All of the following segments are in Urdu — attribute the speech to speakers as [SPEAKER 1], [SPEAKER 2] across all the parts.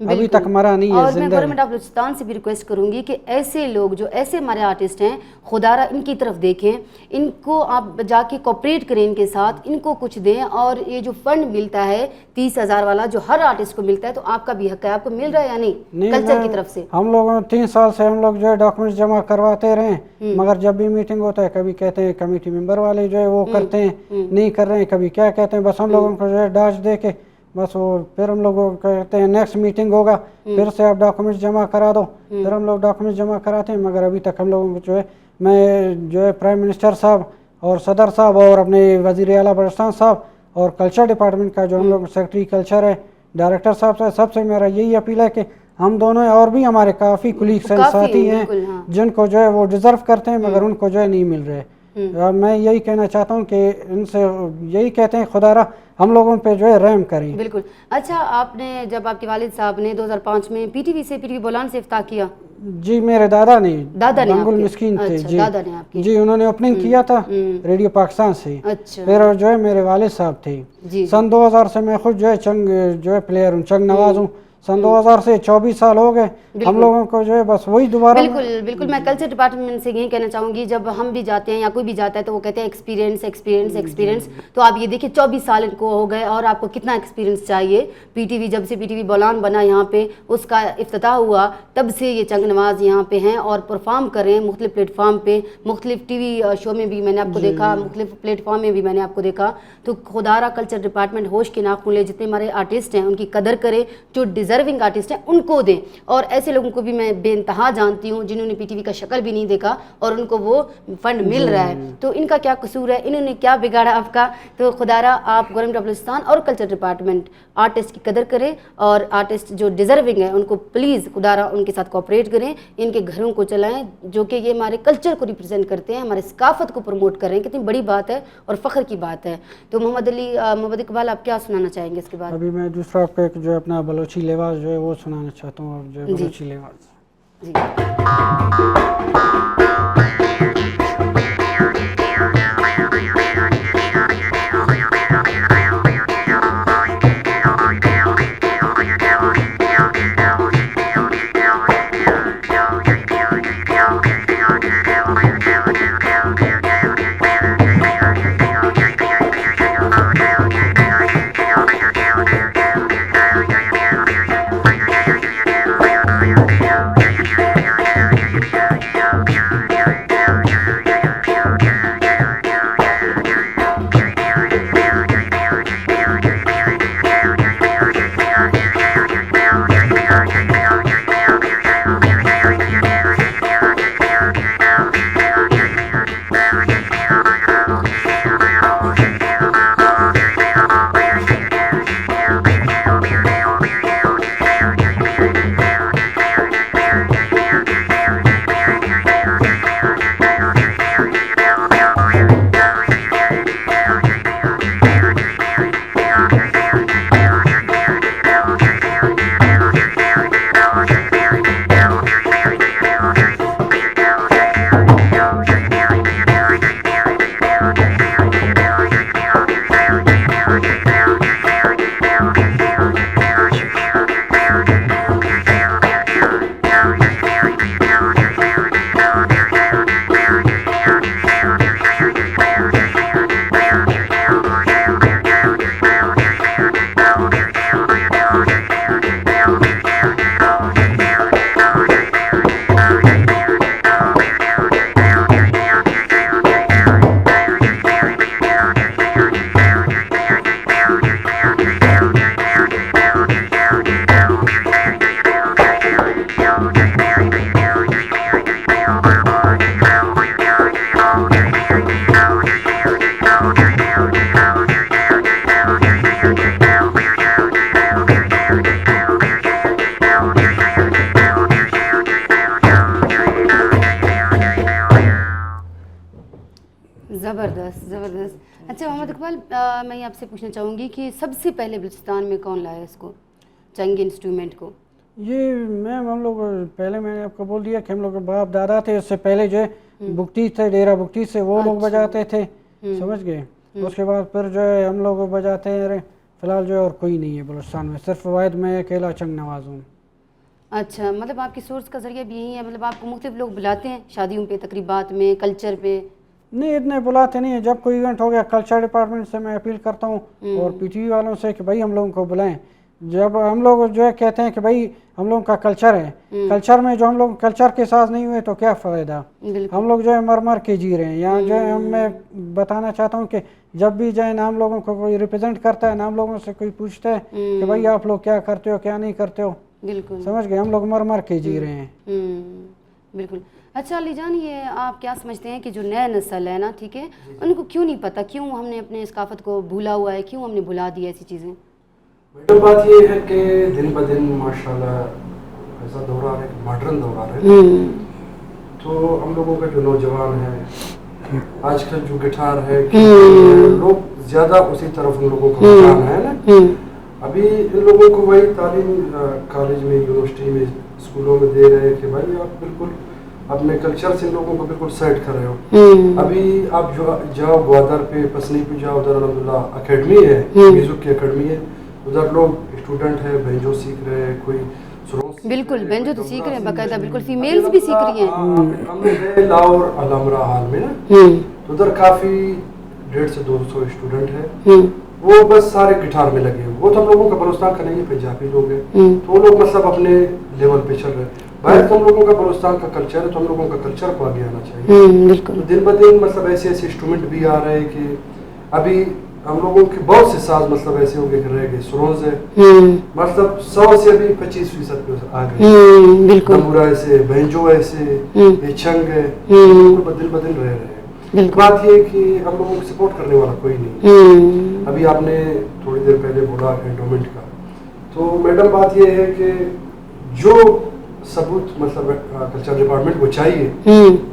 [SPEAKER 1] ابھی تک مرا نہیں ہے,
[SPEAKER 2] اور میں
[SPEAKER 1] زندہ ہے.
[SPEAKER 2] گورنمنٹ آف بلوچستان سے بھی ریکویسٹ کروں گی کہ ایسے لوگ جو ایسے ہمارے آرٹسٹ ہیں, خدا را ان کی طرف دیکھیں, ان کو آپ جا کے کوپریٹ کریں ان کے ساتھ, ان کو کچھ دیں. اور یہ جو فنڈ ملتا ہے 30,000 والا جو ہر آرٹسٹ کو ملتا ہے, تو آپ کا بھی حق ہے, آپ کو مل رہا ہے یا نہیں کلچر کی طرف سے؟
[SPEAKER 1] ہم لوگوں 3 سال سے ہم لوگ جو ہے ڈاکومنٹس جمع کرواتے رہے, مگر جب بھی میٹنگ ہوتا ہے کبھی کہتے ہیں کمیٹی ممبر والے جو ہے وہ کرتے ہیں, نہیں کر رہے ہیں, کبھی کیا کہتے ہیں, بس ہم لوگوں کو جو ہے ڈاج دے کے بس وہ پھر ہم لوگوں کو کہتے ہیں نیکسٹ میٹنگ ہوگا پھر سے آپ ڈاکومنٹس جمع کرا دو, پھر ہم لوگ ڈاکومنٹس جمع کراتے ہیں. مگر ابھی تک ہم لوگوں کو جو ہے, میں جو ہے پرائم منسٹر صاحب اور صدر صاحب اور اپنے وزیر اعلیٰ بلوچستان صاحب اور کلچر ڈپارٹمنٹ کا جو ہم لوگ سیکرٹری کلچر ہے ڈائریکٹر صاحب سے, سب سے میرا یہی اپیل ہے کہ ہم دونوں اور بھی ہمارے کافی کولیگس ہیں, ساتھی ہیں جن کو جو ہے وہ ڈیزرو کرتے ہیں مگر ان کو جو ہے نہیں مل رہے. میں یہی کہنا چاہتا ہوں کہ ان سے یہی کہتے ہیں خدا را ہم لوگوں پہ جو ہے رحم کریں.
[SPEAKER 2] بالکل. اچھا, آپ نے جب آپ کے والد صاحب نے 2005 میں پی ٹی وی بولان سے افتتاح کیا؟
[SPEAKER 1] جی میرے دادا نے بنگل مسکین تھے جی, جی انہوں نے اوپننگ کیا تھا ریڈیو پاکستان سے. پھر جو ہے میرے والد صاحب تھے. سن 2000 سے میں خود جو ہے چنگ جو ہے پلیئر ہوں, چنگ نواز ہوں. سن 2000 سے 24 سال ہو گئے, ہم لوگوں کو جو ہے بس وہی دوبارہ.
[SPEAKER 2] بالکل میں کلچر ڈپارٹمنٹ سے یہی کہنا چاہوں گی, جب ہم بھی جاتے ہیں یا کوئی بھی جاتا ہے تو وہ کہتے ہیں ایکسپیرینس. تو آپ یہ دیکھیں 24 سال ان کو ہو گئے اور آپ کو کتنا ایکسپیرینس چاہیے. پی ٹی وی جب سے پی ٹی وی بولان بنا یہاں پہ, اس کا افتتاح ہوا, تب سے یہ چنگ نواز یہاں پہ ہیں اور پرفارم کر رہے ہیں مختلف پلیٹ فارم پہ, مختلف ٹی وی شو میں بھی میں نے آپ کو دیکھا, مختلف پلیٹ فارم میں بھی میں نے آپ کو دیکھا. تو خدا را کلچر ڈپارٹمنٹ ہوش کے ناخن لے, جتنے ہمارے آرٹسٹ ہیں ان کی قدر کرے, جو ڈیزرونگ آرٹسٹ ہیں ان کو دیں. اور ایسے لوگوں کو بھی میں بے انتہا جانتی ہوں جنہوں نے پی ٹی وی کا شکل بھی نہیں دیکھا اور ان کو وہ فنڈ مل رہا ہے. تو ان کا کیا قصور ہے, انہوں نے کیا بگاڑا آپ کا؟ تو خدا را آپ گورنمنٹ آف بلوچستان اور کلچر ڈپارٹمنٹ آرٹسٹ کی قدر کریں, اور آرٹسٹ جو ڈیزرونگ ہیں ان کو پلیز خدا را ان کے ساتھ کوآپریٹ کریں, ان کے گھروں کو چلائیں, جو کہ یہ ہمارے کلچر کو ریپرزینٹ کرتے ہیں, ہمارے ثقافت کو پروموٹ کر رہے ہیں. کتنی بڑی بات ہے اور فخر کی بات ہے. تو محمد اقبال آپ کیا سنانا چاہیں گے اس کے بعد؟
[SPEAKER 1] ابھی میں دوسرا آپ کو ایک جو ہے اپنا بلوچی لباس جو ہے وہ سنانا چاہتا ہوں. اب جو ہے بلوچی لباس
[SPEAKER 2] زبردست. اچھا محمد اقبال, میں آپ سے پوچھنا چاہوں گی کہ سب سے پہلے بلوچستان میں کون لایا اس کو, چنگ انسٹرومنٹ کو؟
[SPEAKER 1] یہ میم ہم لوگ پہلے میں نے آپ کو بول دیا کہ ہم لوگ باپ دادا تھے, اس سے پہلے جو ہے بگٹی تھے, ڈیرا بگٹی سے وہ لوگ بجاتے تھے, سمجھ گئے. اس کے بعد پھر جو ہے ہم لوگ بجاتے رہے, فی الحال جو ہے اور کوئی نہیں ہے بلوچستان میں، صرف واحد میں اکیلا چنگ نواز ہوں.
[SPEAKER 2] اچھا، مطلب آپ کی سورس کا ذریعہ بھی یہی ہے، مطلب آپ کو مختلف لوگ بلاتے ہیں شادیوں پہ، تقریبات میں، کلچر پہ؟
[SPEAKER 1] نہیں اتنے بلاتے نہیں ہیں، جب کوئی ایونٹ ہو گیا کلچر ڈپارٹمنٹ سے میں اپیل کرتا ہوں اور پی ٹی وی والوں سے کہ بھائی ہم لوگوں کو بلائیں. جب ہم لوگ جو ہے کہتے ہیں کہ بھائی ہم لوگوں کا کلچر ہے، کلچر میں جو ہم لوگ کلچر کے ساتھ نہیں ہوئے تو کیا فائدہ. ہم لوگ جو ہے مر مر کے جی رہے ہیں یہاں. جو ہے میں بتانا چاہتا ہوں کہ جب بھی جو ہے نام لوگوں کو کوئی ریپرزینٹ کرتا ہے، نام لوگوں سے کوئی پوچھتا ہے کہ بھائی آپ لوگ کیا کرتے ہو کیا نہیں کرتے ہو،
[SPEAKER 2] بالکل
[SPEAKER 1] سمجھ گئے، ہم لوگ مر مر کے جی رہے ہیں.
[SPEAKER 2] بالکل. اچھا علی جان، یہ آپ کیا سمجھتے ہیں کہ جو نیا نسل ہے نا، ٹھیک ہے، ان کو کیوں نہیں پتہ، کیوں ہم نے اپنے ثقافت کو بھولا ہوا ہے، کیوں ہم نے بھلا دیا ایسی چیزیں؟
[SPEAKER 3] میڈم بات یہ ہے کہ دن بدن ماشاء اللہ ایسا دور آ رہا ہے کہ ماڈرن دور آ رہا ہے، تو ہم لوگوں کا جو نوجوان ہے آج کل جو گٹار ہے لوگ زیادہ اسی طرف ان لوگوں کا رجحان ہے نا. ابھی ان لوگوں کو وہی تعلیم کالج میں، یونیورسٹی میں، اسکولوں میں دے رہے ہیں کہ بھائی آپ بالکل اپنے کلچر سے ان لوگوں کو بالکل سیٹ کر رہے ہو. ابھی آپ جو جاؤ گوادر پہ، پسنی پہ جاؤ، ادھر الحمدللہ اکیڈمی ہے، میوزک کی اکیڈمی ہے، ادھر لوگ اسٹوڈنٹ ہے بینجو سیکھ رہے ہیں، کوئی
[SPEAKER 2] بالکل بینجو تو سیکھ رہے ہیں باقاعدہ، بالکل فیمیلز بھی سیکھ رہی ہیں.
[SPEAKER 3] ہم گئے لاہور الامرا ہال میں نا، تو ادھر کافی 150 سے 200 اسٹوڈنٹ ہے، وہ بس سارے گٹار میں لگے ہوئے. وہ تو ہم لوگوں کا بلوچستان کا نہیں ہے، پنجابی لوگ ہیں، تو وہ لوگ مطلب اپنے لیول پہ چل رہے ہیں. باہر تو ہم لوگوں کا بلوچستان کا کلچر ہے، تو ہم لوگوں کا کلچر کو آگے آنا چاہیے. تو دن بدن مطلب ایسے ایسے انسٹرومنٹ بھی آ رہے ہیں کہ ابھی ہم لوگوں کے بہت سے ساز مطلب ایسے ہو گئے کہ رہ گئے. سرونز ہے مطلب 100 سے ابھی 25% پہ آ گئے. تمبورا ایسے، بینجو ایسے، یہ چھنگ ہے، دن بدن رہ رہے ہیں. بات یہ ہے کہ ہم لوگوں کو سپورٹ کرنے والا کوئی نہیں. ابھی آپ نے تھوڑی دیر پہلے بولا انڈومنٹ کا، تو میڈم بات یہ ہے کہ جو ثبوت مطلب کلچر ڈپارٹمنٹ کو چاہیے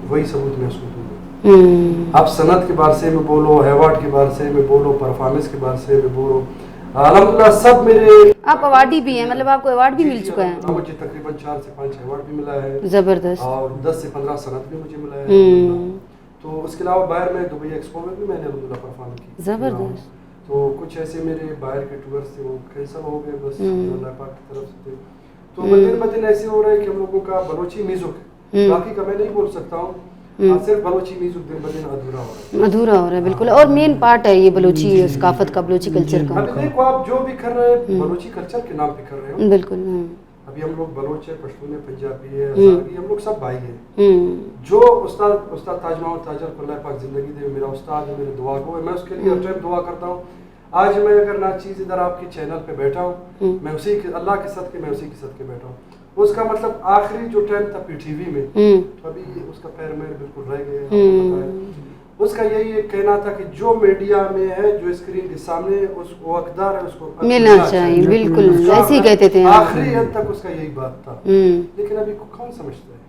[SPEAKER 3] وہی ثبوت میں اس کو دوں گا. آپ صنعت کے بارے سے میں بولو، ایوارڈ کے بارے سے میں بولو، پرفارمنس کے بارے سے میں بولو، الحمدللہ سب میرے.
[SPEAKER 2] آپ ایوارڈی بھی ہیں، مطلب آپ کو ایوارڈ بھی مل چکا ہے؟
[SPEAKER 3] مجھے تقریباً 4 سے 5 ایوارڈ بھی ملا ہے،
[SPEAKER 2] زبردست،
[SPEAKER 3] اور 10 سے 15 صنعت بھی مجھے ملا ہے. تو اس کے علاوہ باہر میں دبئی ایکسپو میں بھی میں نے الحمدللہ پرفارم کی.
[SPEAKER 2] زبردست.
[SPEAKER 3] تو کچھ ایسے میرے باہر کے ٹورس تھے وہ کینسل ہو گئے، بس اللہ پاک کی طرف سے تھے. تو بدن بدن ایسے ہو رہا ہے کہ ہم لوگوں کا بلوچی میوزک، باقی کا میں نہیں بول سکتا ہوں، صرف بلوچی میوزک دن بدن ادھورا ہو رہا ہے. ادھورا
[SPEAKER 2] ہو رہا ہے بالکل، اور مین پارٹ ہے یہ بلوچی ثقافت کا، بلوچی کلچر کا.
[SPEAKER 3] ابھی دیکھو آپ جو بھی کر رہے ہیں بلوچی کلچر کے نام پہ کر رہے ہو.
[SPEAKER 2] بالکل.
[SPEAKER 3] ابھی ہم لوگ بلوچ ہے، پشتون ہے، پنجابی ہے، ہزارگی، ہم لوگ سب بھائی ہیں. جو استاد تاج محمد تاجر کو اللہ پاک زندگی دے، میرا استاد ہے، میرے دعا گو ہے، میں اس کے لیے ہر ٹائم دعا کرتا ہوں. آج میں اگر ناچیز ادھر آپ کے چینل پہ بیٹھا ہوں، میں اسی کے اللہ کے صدقے میں اسی کے صدقے بیٹھا ہوں. اس کا مطلب آخری جو ٹائم تھا پی ٹی وی میں، تو ابھی اس کا پیر میں بالکل رہ گئے. اس کا یہی ایک کہنا تھا کہ جو میڈیا میں ہے، جو اسکرین کے سامنے اس کو حقدار ہے، اس کو
[SPEAKER 2] ملنا چاہیے. بالکل ایسے ہی کہتے تھے،
[SPEAKER 3] آخری حد تک اس کا یہی بات تھا. لیکن ابھی کون سمجھتا ہے؟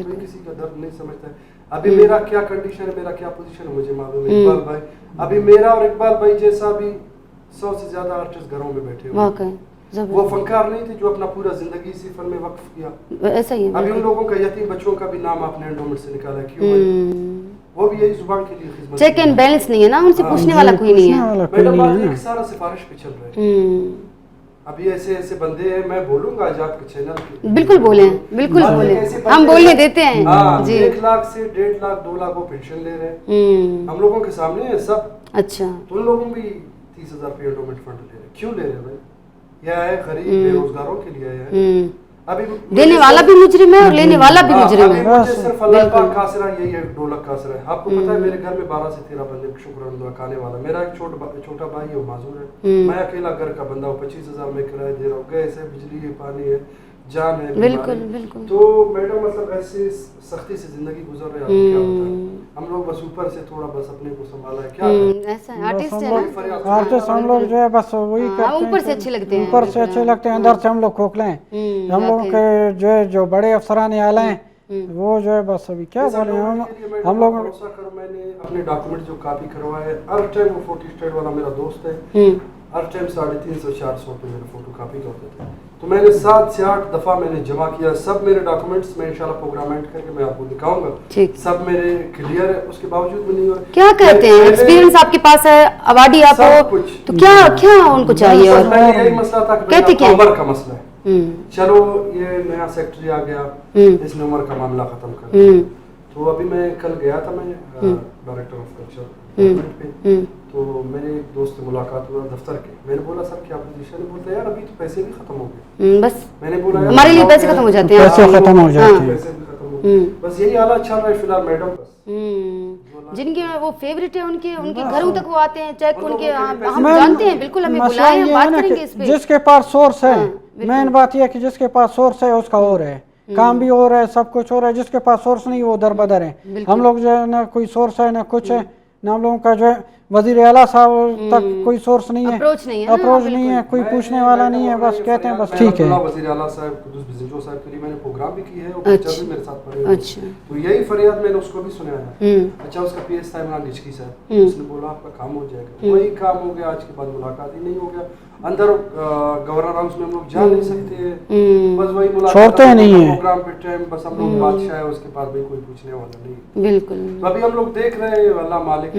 [SPEAKER 3] کوئی کسی کا درد نہیں سمجھتا ہے. ابھی میرا کیا کنڈیشن ہے، میرا کیا پوزیشن ہے مجھے معلوم ہے. اقبال بھائی، ابھی میرا اور اقبال بھائی جیسا بھی 100 سے زیادہ آرٹسٹ گھروں میں بیٹھے ہوئے. وہ فنکار نہیں تھے جو اپنا پورا زندگی اسی فن میں وقف کیا.
[SPEAKER 2] ایسا ہی
[SPEAKER 3] ابھی ان لوگوں کا یتیم بچوں کا بھی نام آپ نے انڈومنٹ سے نکالا. کیوں؟ وہ بھی یہی زبان کے لیے خدمت.
[SPEAKER 2] چیک اینڈ بیلنس نہیں ہے نا، ان سے پوچھنے والا کوئی نہیں ہے.
[SPEAKER 3] میڈم بات یہ کہ سارا سفارش پہ چل رہا ہے. ابھی ایسے ایسے بندے ہیں، میں بولوں گا آج آپ کے چینل کے.
[SPEAKER 2] بالکل بولیں، بالکل بولیں، ہم بولنے دیتے ہیں.
[SPEAKER 3] 1 لاکھ سے 1.5 لاکھ 2 لاکھ وہ پینشن لے رہے ہیں، ہم لوگوں کے سامنے ہے سب.
[SPEAKER 2] اچھا،
[SPEAKER 3] تو ان لوگوں بھی 30,000 روپے انڈومنٹ فنڈ لے رہے ہیں. کیوں لے رہے ہیں بھائی؟ یہ ہے غریب بے روزگاروں کے لیے ہے. ابھی
[SPEAKER 2] دینے والا بھی مجرم ہے اور لینے والا بھی مجرم ہے.
[SPEAKER 3] مجھے صرف اللہ پاک کا آسرا یہی ہے، 2 لاکھ کا آسرا ہے. آپ کو پتا ہے میرے گھر میں 12 سے 13 بندے شکر الحمدللہ کھانے والا. میرا ایک چھوٹا بھائی ہے، وہ معذور ہے. میں اکیلا گھر کا بندہ ہوں، 25,000 میں کرایہ دے رہا ہوں. گیس ہے، بجلی ہے، پانی ہے، جان ہے.
[SPEAKER 2] بالکل بالکل.
[SPEAKER 3] تو میڈم مطلب ایسے سختی سے زندگی گزر رہے ہیں. کیا بتائیں، ہم لوگ بس اوپر سے تھوڑا بس اپنے کو سنبھالا ہے. کیا
[SPEAKER 2] ایسا آرٹسٹ ہے نا،
[SPEAKER 1] آرٹسٹ ہم لوگ جو ہے بس وہی کرتے ہیں.
[SPEAKER 2] اوپر سے اچھے لگتے ہیں،
[SPEAKER 1] اوپر سے اچھے لگتے ہیں، اندر سے ہم لوگ کھوکھلے ہیں. ہم لوگ کے جو بڑے افسران اعلیٰ ہیں وہ جو ہے بس ابھی کیا بولیں ہم لوگ.
[SPEAKER 3] میں نے اپنے ڈاکومنٹ جو کاپی کروائے ہر ٹائم، وہ 40 اسٹیٹ والا میرا دوست ہے، ہر ٹائم 350-400 پہ میرے فوٹو کاپی ہوتے تھے. تو میں نے 7 سے 8 دفعہ میں نے جمع کیا. سب میرے ڈاکومنٹس میں انشاءاللہ پروگرام ایڈ کر کے میں آپ کو دکھاؤں گا. سب میرے کلیئر ہے. اس کے باوجود بھی نہیں ہو رہا.
[SPEAKER 2] کیا کہتے ہیں ایکسپیرینس آپ کے پاس ہے, اوارڈی آپ ہو تو کیا ان کو چاہیے؟ اور
[SPEAKER 3] یہی مسئلہ تھا کہ عمر کا مسئلہ ہے. چلو یہ نیا سیکٹری آ گیا, اس نے عمر کا معاملہ ختم کر دیا. تو ابھی میں کل گیا تھا, میں ڈائریکٹر آف کلچر پہ, تو میرے ایک دوست سے ملاقات ہوا دفتر کے. میں نے بولا سر کیا پوزیشن ہے؟ بولتا یار ابھی تو پیسے بھی ختم ہو گئے.
[SPEAKER 2] بس
[SPEAKER 3] میں نے بولا
[SPEAKER 2] ہمارے لیے پیسے ختم ہو جاتے ہیں,
[SPEAKER 1] پیسے ختم ہو جاتے ہیں,
[SPEAKER 3] پیسے بھی ختم ہو. بس یہی حالات چل رہا ہے فی الحال میڈم.
[SPEAKER 2] جن کے وہ فیوریٹ ہے ان کے گھروں تک وہ آتے ہیں, چیک ان کے ہم جانتے ہیں بالکل, ہمیں بلائیں, ہم بات کریں گے اس پہ.
[SPEAKER 1] جس کے پاس سورس ہے, مین بات یہ ہے کہ جس کے پاس سورس ہے اس کا اور ہے, کام بھی ہو رہا ہے, سب کچھ ہو رہا ہے. جس کے پاس سورس نہیں وہ در بدر ہے. ہم لوگ جو ہے نہ کوئی سورس ہے نہ کچھ ہے, نہ ہم لوگوں کا جو ہے وزیر اعلیٰ صاحب تک کوئی سورس نہیں ہے, اپروچ نہیں ہے, کوئی پوچھنے والا نہیں ہے. بس کہتے ہیں بس ٹھیک ہے.
[SPEAKER 3] وزیر اعلیٰ صاحب قدوس بزنجو صاحب کے لیے میں نے پروگرام بھی کی ہے اور ٹیچر بھی میرے ساتھ پڑھے ہوئے. تو یہی فریاد میں نے اس کو بھی سنایا. اچھا اس کا پی ایس تھا عمران ڈچکی صاحب, اس نے بولا آپ کا کام ہو جائے گا. وہی کام ہو گیا, آج کے بعد ملاقات ہی نہیں ہو گیا. اندر گورنر ہاؤس میں ہم لوگ جا نہیں سکتے, بس وہی ملاقات پروگرام پہ ٹائم, بس ہم لوگ بادشاہ ہے, اس کے پاس بھی کوئی پوچھنے والا نہیں.
[SPEAKER 2] بالکل.
[SPEAKER 3] تو ابھی ہم لوگ دیکھ رہے ہیں, اللہ مالک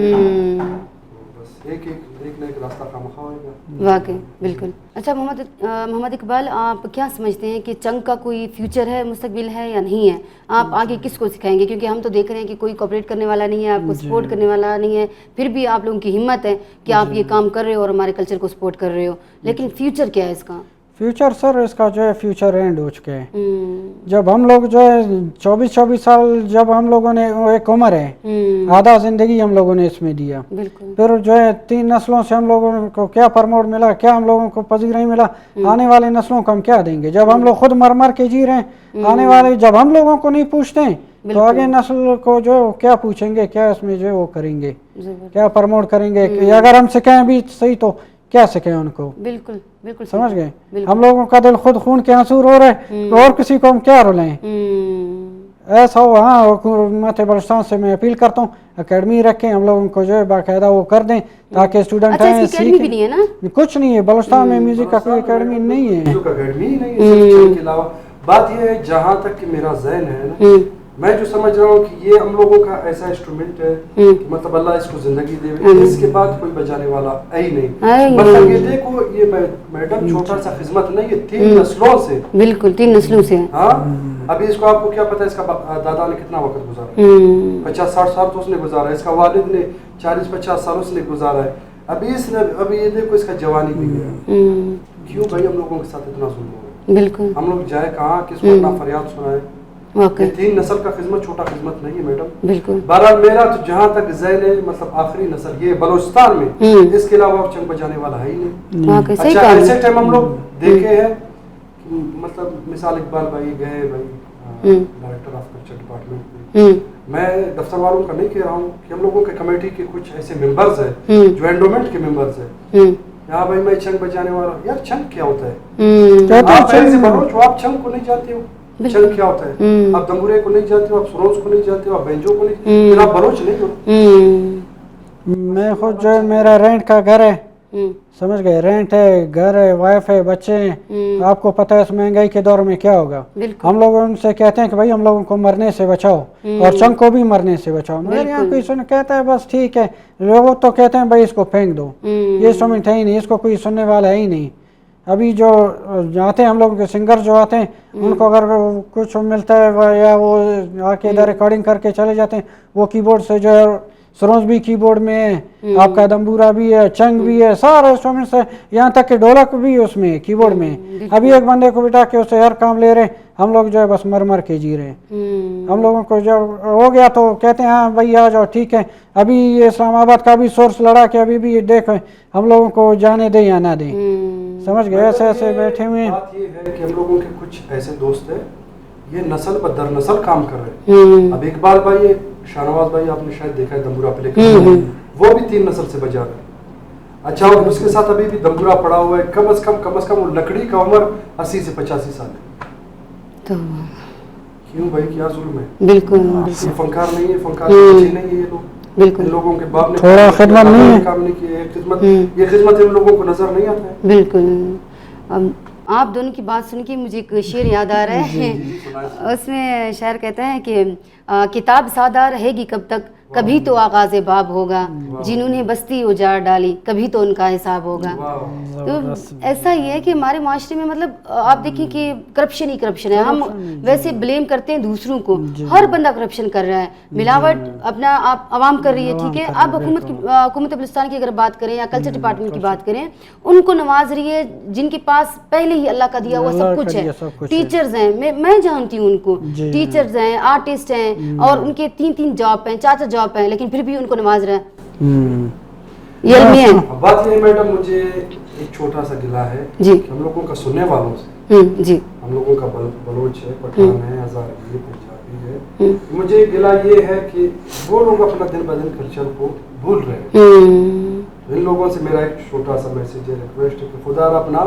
[SPEAKER 3] بس ایک نہ ایک راستہ خامخواہ ہوئے گا.
[SPEAKER 2] واقعی بالکل. اچھا محمد اقبال, آپ کیا سمجھتے ہیں کہ چنگ کا کوئی فیوچر ہے, مستقبل ہے یا نہیں ہے؟ آپ آگے کس کو سکھائیں گے؟ کیونکہ ہم تو دیکھ رہے ہیں کہ کوئی کوآپریٹ کرنے والا نہیں ہے, آپ کو سپورٹ کرنے والا نہیں ہے, پھر بھی آپ لوگوں کی ہمت ہے کہ آپ یہ کام کر رہے ہو اور ہمارے کلچر کو سپورٹ کر رہے ہو, لیکن فیوچر کیا ہے اس کا؟
[SPEAKER 1] فیوچر سر اس کا جو ہے فیوچر اینڈ ہو چکے ہیں. جب ہم لوگ جو ہے 24 سال جب ہم لوگوں نے ایک عمر ہے, آدھا زندگی ہم لوگوں نے اس میں دیا. پھر جو ہے 3 نسلوں سے ہم لوگوں کو کیا پرموٹ ملا, کیا ہم لوگوں کو پذیرائی ملا, آنے والے نسلوں کو ہم کیا دیں گے؟ جب ہم لوگ خود مر کے جی رہے ہیں, آنے والے جب ہم لوگوں کو نہیں پوچھتے ہیں تو آگے نسل کو جو کیا پوچھیں گے, کیا اس میں جو ہے وہ کریں گے, کیا پرموٹ کریں گے؟ اگر ہم سکھائیں بھی صحیح تو کیا سکھیں ان کو؟ بالکل بالکل سمجھ گئے. ہم لوگوں کا دل خود خون کے آنسو رو رہے تو اور کسی کو ہم کیا رولیں؟ ایسا ہو. ہاں حکومت بلوچستان سے میں اپیل کرتا ہوں اکیڈمی رکھیں, ہم لوگوں کو جو ہے باقاعدہ وہ کر دیں تاکہ اسٹوڈنٹ ہیں سیکھیں. کچھ نہیں ہے بلوچستان میں میوزک کا کوئی اکیڈمی نہیں ہے.
[SPEAKER 3] اکیڈمی نہیں ہے. اس کے علاوہ بات یہ ہے, جہاں تک کہ میرا ذہن ہے نا, میں جو سمجھ رہا ہوں کہ یہ ہم لوگوں کا ایسا انسٹرومنٹ ہے کہ مطلب اللہ اس کو زندگی دے, اس کے بعد کوئی بجانے والا ہے ہی نہیں. مطلب یہ دیکھو, یہ میڈم چھوٹا سا خدمت نہیں, یہ 3 نسلوں سے, بالکل 3 نسلوں سے. ہاں ابھی اس کو آپ کو کیا پتا ہے اس کا دادا نے کتنا وقت گزارا, 50-60 سال تو اس نے گزارا ہے, اس کا والد نے 40-50 سال اس نے گزارا ہے. ابھی یہ دیکھو اس کا جوانی بھی ہے. کیوں بھائی ہم لوگوں کے ساتھ اتنا ظلم ہو رہا ہے؟ بالکل. ہم لوگ جائے کہاں, کس کو اپنا فریاد سنائے؟ 3 نسل کا خدمت چھوٹا خدمت نہیں ہے میڈم. بالکل. بہرحال میرا تو جہاں تک ذہن ہے, مطلب آخری نسل یہ بلوچستان میں, اس کے علاوہ چنگ بجانے والا ہے ہی نہیں. اچھا ایسے ٹائم ہم لوگ دیکھے ہیں, مطلب مثال اقبال بھائی گئے بھائی ڈائریکٹر آف کلچر ڈپارٹمنٹ میں, میں دفتر والوں کا نہیں کہہ رہا ہوں کہ ہم لوگوں کے کمیٹی کے کچھ ایسے ممبرز ہیں جو انڈومنٹ کے ممبرز ہیں, ہاں بھائی میں چنگ بجانے والا. یار چنگ کیا ہوتا ہے؟ آپ پہلے سے بلوچ ہو, آپ چنگ کو نہیں جانتے ہو. چنگ کیا ہوتا ہے؟ آپ دمبورے کو نہیں جانتے ہو, آپ سرونس کو نہیں جانتے ہو, آپ بینجو کو نہیں, پھر آپ بلوچ نہیں ہو.
[SPEAKER 1] میں خود جو ہے میرا رینٹ کا گھر ہے, سمجھ گئے, رینٹ ہے, گھر ہے, وائف ہے, بچے ہیں. آپ کو پتہ ہے اس مہنگائی کے دور میں کیا ہوگا. ہم لوگ ان سے کہتے ہیں کہ بھائی ہم لوگوں کو مرنے سے بچاؤ اور چنگ کو بھی مرنے سے بچاؤ. میرے یہاں کوئی سن کہتا ہے بس ٹھیک ہے, لوگ تو کہتے ہیں بھائی اس کو پھینک دو, یہ انسٹرومنٹ ہے ہی نہیں, اس کو کوئی سننے والا ہے ہی نہیں. ابھی جو آتے ہیں ہم لوگ کے سنگر جو آتے ہیں, ان کو اگر کچھ ملتا ہے یا وہ آ کے ادھر ریکارڈنگ کر کے چلے جاتے ہیں, وہ کی بورڈ سے جو ہے سرونس بھی کی بورڈ میں ہے, آپ کا دمبورا بھی ہے, چنگ بھی ہے, سارا انسٹرومنٹس ہے, یہاں تک کہ ڈھولک بھی اس میں کی بورڈ میں. ابھی ایک بندے کو بٹھا کے اسے ہر کام لے رہے ہیں, ہم لوگ جو ہے بس مر کے جی رہے ہیں. ہم لوگوں کو جب ہو گیا تو کہتے ہیں ہاں بھائی آ جاؤ ٹھیک ہے. ابھی اسلام آباد کا بھی سورس لڑا کے ابھی بھی دیکھیں ہم لوگوں کو جانے دیں یا نہ دیں. سمجھ گئے, ایسے ایسے بیٹھے ہوئے ہیں.
[SPEAKER 3] بات یہ ہے کہ ہم لوگوں کے کچھ ایسے دوست ہیں, یہ نسل پر در نسل کام کر رہے ہیں. اب اقبال بھائی, شاہ نواز بھائی آپ نے شاید دیکھا ہے دمبورا پلے کر رہے ہیں, وہ بھی 3 نسل سے بجا رہے ہیں. اچھا اور اس کے ساتھ ابھی بھی دمبورا پڑا ہوا ہے, کم از کم وہ لکڑی کا عمر 80 سے 85 سال ہے. کیوں بھائی کیا ظلم ہے؟ بالکل. یہ فنکار نہیں ہے, فنکار بچے نہیں ہے یہ لوگ.
[SPEAKER 2] بالکل.
[SPEAKER 3] ان لوگوں کے باپ نے
[SPEAKER 1] تھوڑا خدمت نہیں ہے.
[SPEAKER 3] کام نہیں کی ہے. خدمت ان لوگوں کو نظر نہیں آتا ہے.
[SPEAKER 2] بالکل. آپ دونوں کی بات سن کے مجھے ایک شعر یاد آ رہا ہے. اس میں شاعر کہتا ہے کہ کتاب سادہ رہے گی کب تک, کبھی تو آغاز باب ہوگا, جنہوں نے بستی اجاڑ ڈالی کبھی تو ان کا حساب ہوگا. تو ایسا ہی ہے کہ ہمارے معاشرے میں مطلب آپ دیکھیں کہ کرپشن ہی کرپشن ہے. ہم ویسے بلیم کرتے ہیں دوسروں کو, ہر بندہ کرپشن کر رہا ہے, ملاوٹ اپنا آپ عوام کر رہی ہے. ٹھیک ہے, اب حکومت بلوچستان کی اگر بات کریں یا کلچر ڈپارٹمنٹ کی بات کریں, ان کو نواز رہی ہے جن کے پاس پہلے ہی اللہ کا دیا ہوا سب کچھ ہے. ٹیچرز ہیں, میں جانتی ہوں ان کو, ٹیچرز ہیں, آرٹسٹ ہیں, اور ان کے 3 جاب ہیں, 4 جاب ہیں, لیکن پھر بھی ان کو نواز رہا ہے. یہ علمی ہے.
[SPEAKER 3] بات یہ میڈم, مجھے ایک چھوٹا سا گلہ ہے
[SPEAKER 2] جی
[SPEAKER 3] ہم لوگوں کا سننے والوں سے.
[SPEAKER 2] جی
[SPEAKER 3] ہم لوگوں کا بلوچ ہے, پٹھان ہے, ہزاری ہے, پنجابی ہے. مجھے گلہ یہ ہے کہ وہ لوگ اپنا دن بدن کلچر کو بھول رہے ہیں. ان لوگوں سے میرا ایک چھوٹا سا میسج ہے, ریکویسٹ ہے کہ خدا اپنا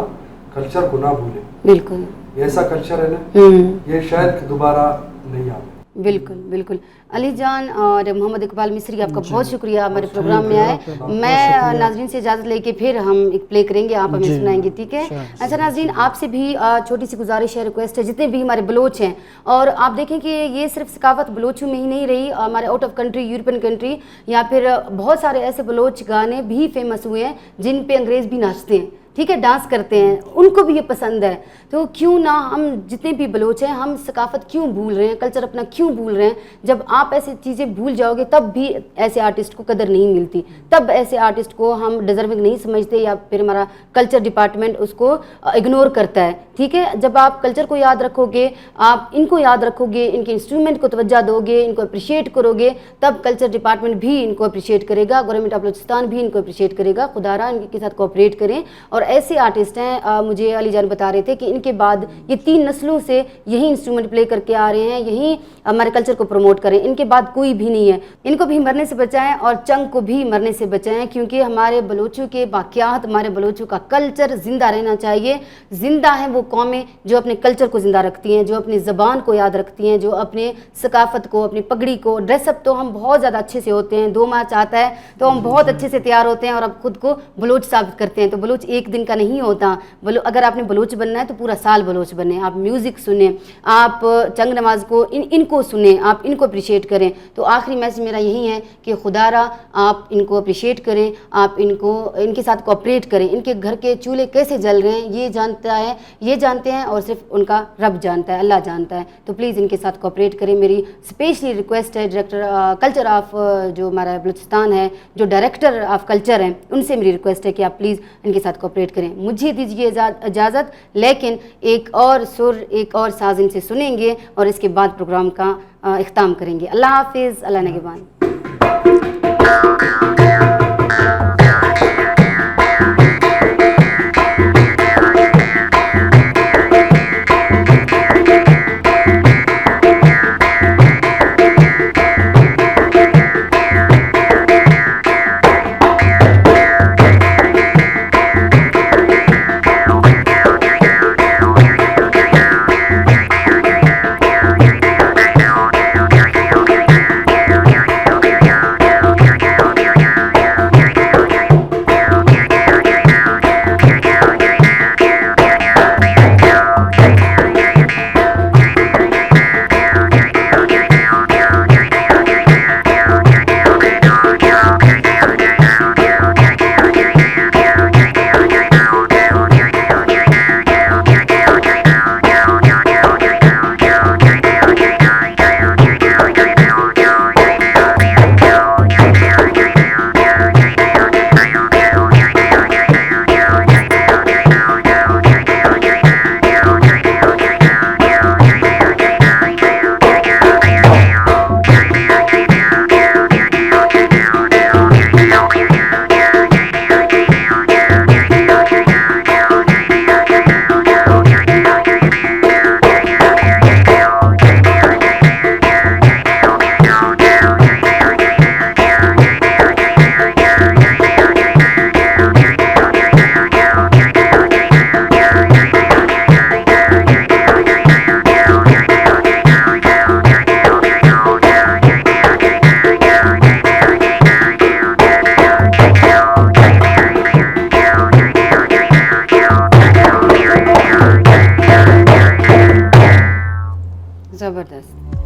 [SPEAKER 3] کلچر کو نہ بھولے.
[SPEAKER 2] بالکل.
[SPEAKER 3] ایسا کلچر ہے نا, یہ شاید دوبارہ نہیں آئے.
[SPEAKER 2] بالکل بالکل. علی جان اور محمد اقبال مصری, آپ کا بہت شکریہ ہمارے پروگرام میں آئے. میں ناظرین سے اجازت لے کے پھر ہم ایک پلے کریں گے, آپ ہمیں سنائیں گے. ٹھیک ہے. اچھا ناظرین, آپ سے بھی چھوٹی سی گزارش ہے, ریکویسٹ ہے, جتنے بھی ہمارے بلوچ ہیں, اور آپ دیکھیں کہ یہ صرف ثقافت بلوچوں میں ہی نہیں رہی, ہمارے out of country, European country, یا پھر بہت سارے ایسے بلوچ گانے بھی فیمس ہوئے ہیں جن پہ انگریز بھی ناچتے ہیں. ٹھیک ہے, ڈانس کرتے ہیں, ان کو بھی یہ پسند ہے. تو کیوں نہ ہم جتنے بھی بلوچ ہیں, ہم ثقافت کیوں بھول رہے ہیں, کلچر اپنا کیوں بھول رہے ہیں. جب آپ ایسی چیزیں بھول جاؤ گے تب بھی ایسے آرٹسٹ کو قدر نہیں ملتی, تب ایسے آرٹسٹ کو ہم ڈیزرونگ نہیں سمجھتے, یا پھر ہمارا کلچر ڈپارٹمنٹ اس کو اگنور کرتا ہے. ٹھیک ہے, جب آپ کلچر کو یاد رکھو گے, آپ ان کو یاد رکھو گے, ان کے انسٹرومنٹ کو توجہ دو گے, ان کو اپریشیٹ کرو گے, تب کلچر ڈپارٹمنٹ بھی ان کو اپریشیٹ کرے گا, گورنمنٹ آف بلوچستان بھی ان کو اپریشیٹ کرے گا. خدا را ان کے ساتھ کوآپریٹ کریں. اور ایسے آرٹسٹ ہیں, مجھے علی جان بتا رہے تھے کہ ان کے بعد یہ 3 نسلوں سے یہی انسٹرومنٹ پلے کر کے آ رہے ہیں, یہی ہمارے کلچر کو پروموٹ کریں. ان کے بعد کوئی بھی نہیں ہے. ان کو بھی مرنے سے بچائیں اور چنگ کو بھی مرنے سے بچائیں, کیونکہ ہمارے بلوچوں کے باقیات, ہمارے بلوچوں کا کلچر زندہ رہنا چاہیے. زندہ ہیں وہ قومیں جو اپنے کلچر کو زندہ رکھتی ہیں, جو اپنی زبان کو یاد رکھتی ہیں, جو اپنے ثقافت کو, اپنی پگڑی کو, ڈریس اپ تو ہم بہت زیادہ اچھے سے ہوتے ہیں, 2 ماہ آتا ہے تو ہم بہت اچھے سے تیار ہوتے ہیں اور اب خود کو بلوچ ثابت کرتے ہیں. تو بلوچ ایک دن کا نہیں ہوتا. اگر آپ نے بلوچ بننا ہے تو پورا سال بلوچ بنیں. آپ میوزک سنیں, آپ چنگ نماز کو ان کو سنیں, آپ ان کو اپریشیٹ کریں. تو آخری میسج میرا یہی ہے کہ خدا را آپ ان کو اپریشیٹ کریں, آپ ان کے ساتھ کوآپریٹ کریں. ان کے گھر کے چولہے کیسے جل رہے ہیں یہ جانتے ہیں, اور صرف ان کا رب جانتا ہے, اللہ جانتا ہے. تو پلیز ان کے ساتھ کوآپریٹ کریں. میری اسپیشلی ریکویسٹ ہے ڈائریکٹر کلچر آف جو ہمارا بلوچستان ہے, جو ڈائریکٹر آف کلچر ہیں, ان سے میری ریکویسٹ ہے کہ آپ پلیز ان کے ساتھ کوآپریٹ کریں. مجھے دیجیے اجازت, لیکن ایک اور سر, ایک اور ساز ان سے سنیں گے اور اس کے بعد پروگرام کا اختتام کریں گے. اللہ حافظ, اللہ نگہبان. زبردست.